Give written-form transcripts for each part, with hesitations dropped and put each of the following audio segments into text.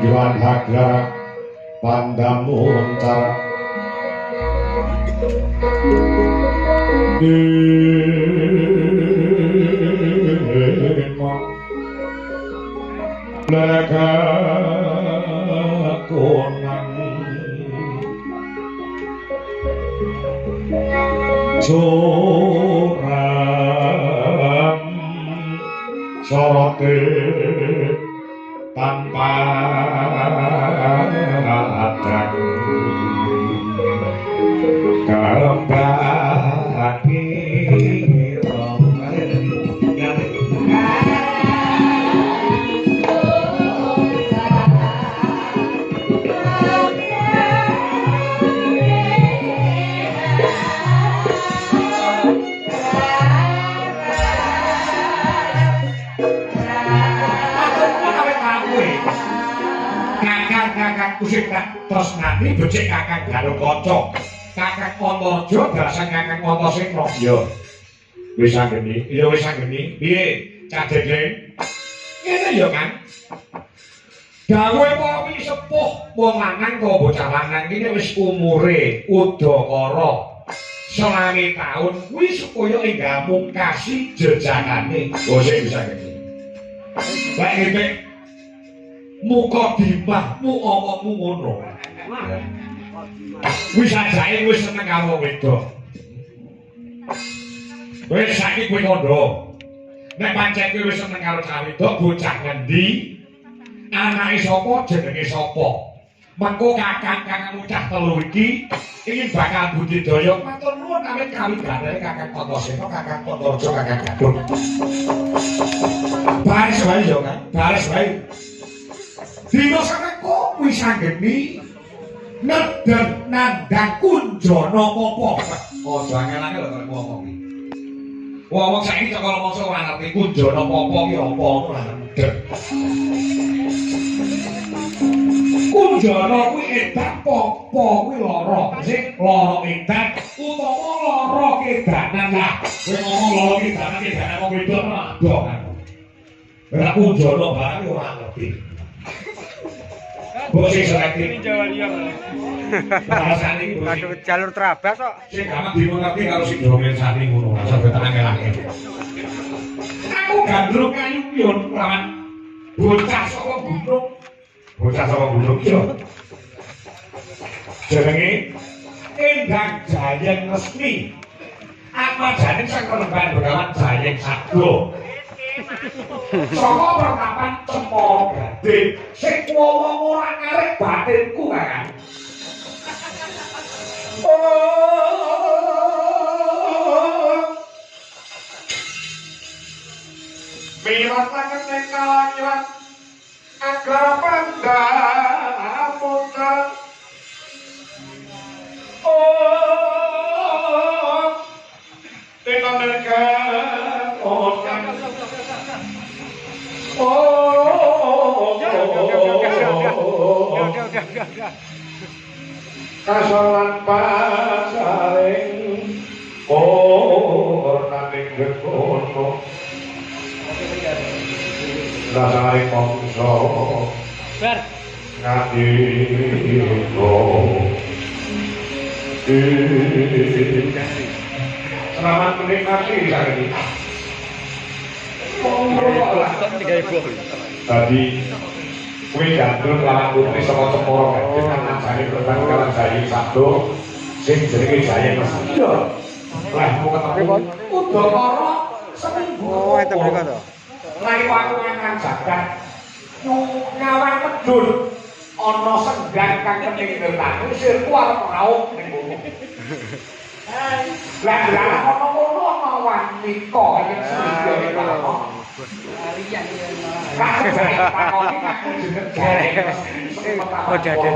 Iwan Hagar Pandamu Wentar Dima Lega Konang Suram Sorote tanpa adang kembali Kusik tak tresnani becik Kakang Galukaca. Kakang Antarja dalasan Kakang Antasena. Iya. Wis anggeni. Iya wis anggeni. Piye? Cak Dendeng? Ngene ya, Kang. Dawuhe para sepuh wong lanang kok bocah lanang iki wis umure udakara 20 taun kuwi supaya enggak mungkasi jejakane. Oh sik bisa ngene. Baik ngene. Muka dimahmu omongmu ngono. Wis ajake wis seneng karo wedok. Wis saiki kowe kandha. Nek pancen kowe wis seneng karo cah wedok, bocah ngendi? Anake sapa, jenenge sapa? Mengko kakang-kakang ucah telu iki ingin bakal budidaya matur nuwun awit kawigane Kakang Antasena, Kakang Antarja, Kakang Gadung. Baris wae yo, Kang. Baris wae. Dina samengko wis anggeni nedeng nandhang kunjana apa. Aja angel-angel lho ngomong iki. Wong saiki kok mongso ora ngerti kunjana apa ki apa ora nedeng. Kunjana kuwi edan apa kuwi lara. Sing lara edan utawa lara kedanan lah. Kowe ngomong lara kedanan wong wedok ora ado kan. Ora kunjana barang ora ngerti. Bosih selektif Jawa Liang. bahasa ini Aduh jalur terabas kok. sing gampang dimengerti kalau sing domen sani ngono sampe tenang-tenang. Aku gandrung kayu pion lawan bocah saka gunung. Bocah saka gunung yo. Jenenge Endang Jayeng Resmi. Apa jane sang penemban Begawan Jayeng Sabdo. Saka pertapan Cempaka Gading sing wong ora ngarep batinku Kakang. Mirat tangan ning kalangan agar pandamuka. Dengan mereka kasalan pasaring naning gegono dasaring mongso Bar ngadiko selamat menikmati hari ini. Tadi kue gandrung lawan putri saka Cempaka Gading kan ajane pertandingan Jayeng Sabdo sing jenenge Jayeng Resmi. Lah mau ketemu udakara seminggu. Oh, itu mereka to. Rai waktu nang jagat nyawang medun ana senggan kang kening ngertani sirku arep rauk ning kono. Lah ana ngono ana wanita yen sing iki Oh, dadi.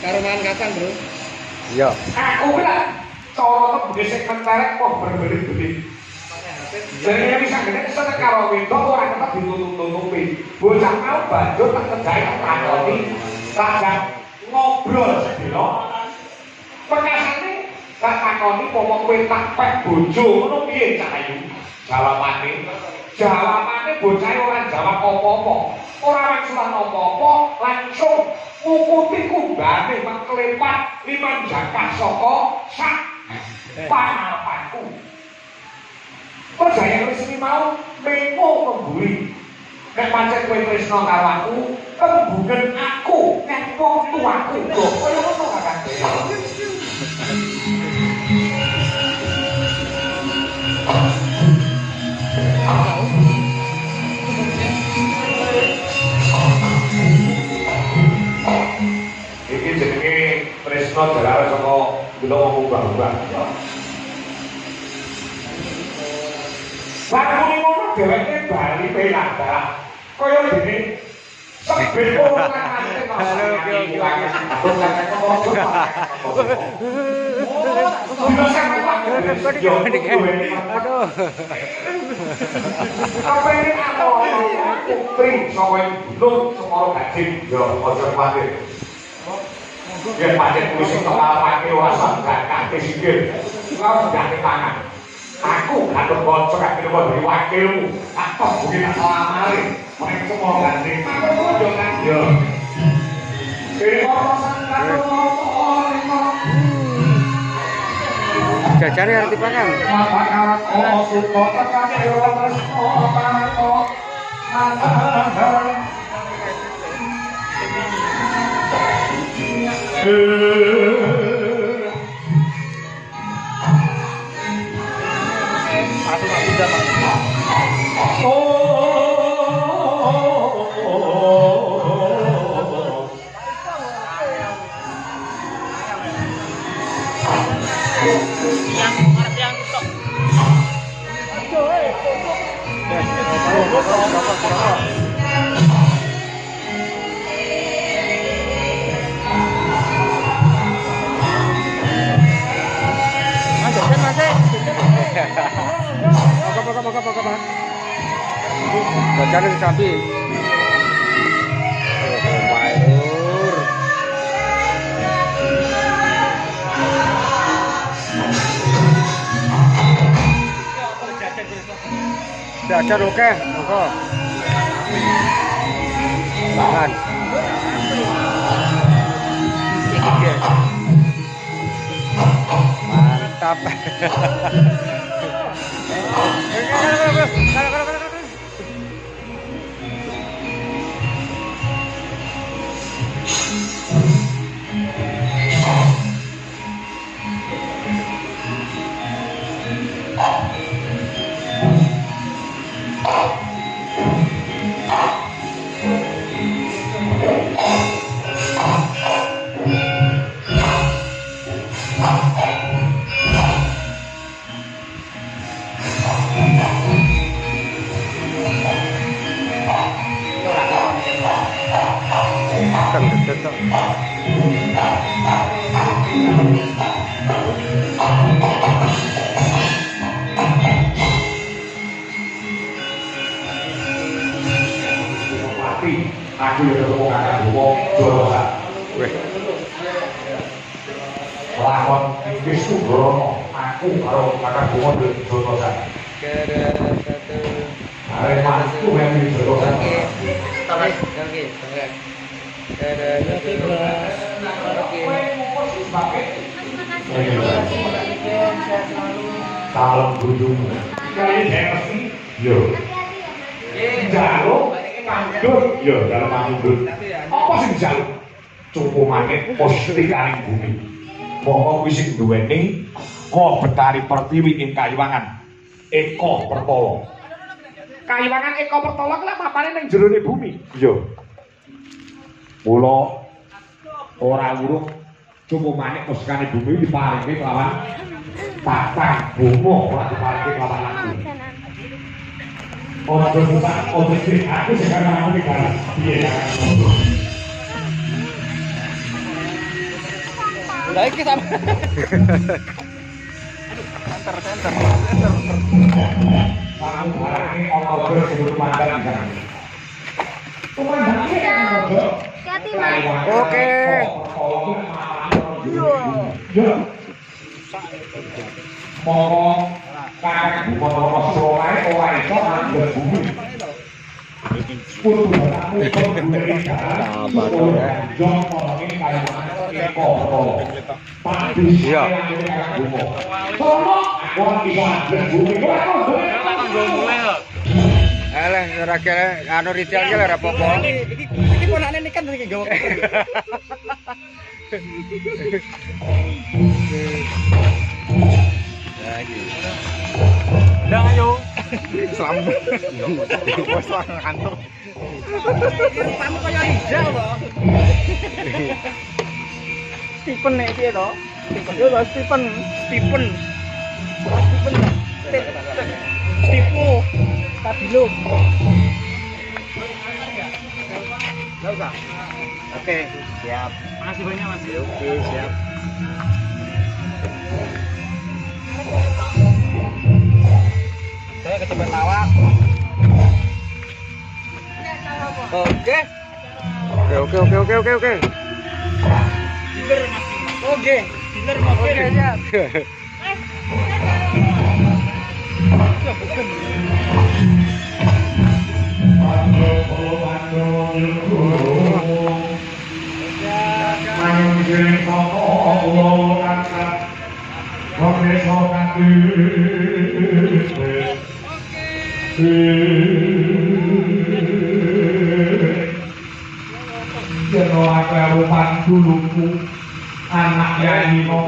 Karuman kapan, Bro? Iya. Aku lah cara kebudhe sing menterek kok berbeli-beli. Jadi bisa gede seneng karo wedok ora tetep ditutup-tutupi. Bocah mau banjur tak kerjae tak takoni, tak ngobrol sedina. Pengasane tak takoni pomo kowe tak pek bojo ngono piye Cak Ayu? Jawabane Jawabane bocah ora jawab apa-apa. Ora wangsulan apa-apa, langsung ngukuti kumbane mengkelepat liman jangkah saka sak pangarepanku. Percaya wis mau mengko kemburi. Nek pancen kowe tresna karo aku, kembungen aku nek wong tuaku kok kaya ngono kan. Iki jenenge tresna jalar saka kula wong ubah-ubah. Lakune ngono dheweke bali penak. Kaya dene sebet ora nate kok. Aduh. Apa ini apa? Putri saka gunung Semoro Gading. Yo aja kuwatir. Yen pancen kuwi sing kepalane ora saged kate sikil. Ora gak tangan. Aku ngatur kanca kak kira dari wakilmu. Apa bumi nak lamare. Nek Semoro Gading. Aku bojo kan yo. Jajare arti pangan. Jajare disambi. Oh, Mayor. Jajar oke, monggo. Tangan. Mantap. Aku ya ketemu kakak wong Jorosa. Weh. Lakon wis Brono, aku karo kakak wong Jorosa. Arek mantu yang di Jorosa. Oke. Salam gunung. Kali ini saya mesti yo. Jaluk mandut yo dalam mandut. Apa sing jaluk? Cukup manik positikaning bumi. Monggo kuwi sing duweni Ko Betari Pertiwi ing Kayiwangan. Eko Pertolo. Kayiwangan Eko Pertolo kuwi mapane ning jerone bumi. Yo. Mula ora urung cukup manik posikane bumi diparingi kelawan tatang bomo ora diparingi kelawan laku. Ojo susah, ojo sih, aku sekarang aku dikalah. Iya, Udah iki sama. Center. Barang-barangnya ojo sebelum makan kan. Hati-hati, Mas. Oke. Yo. Monggo kakak bukan orang orang itu orang berbumi. Sepuluh aku berbumi kan, jom orang ini kayak mana kok, tapi saya tolong orang bisa berbumi. Alah, ora kira anu retail ki ora apa-apa. Iki ponakne ini kan iki gawe. Udah ayo. Selamat. Bos langsung kantor. Kamu kayak hijau loh. Stephen nek piye to? Stephen yo Stephen. Stipu. Stabilo. Oke, siap. Makasih banyak Mas. Oke, siap. Saya kecepet lawak. Oke. Oke. Dealer Mas. Oke. Dealer mobil siap. Ya bukan. Anak yang ini mau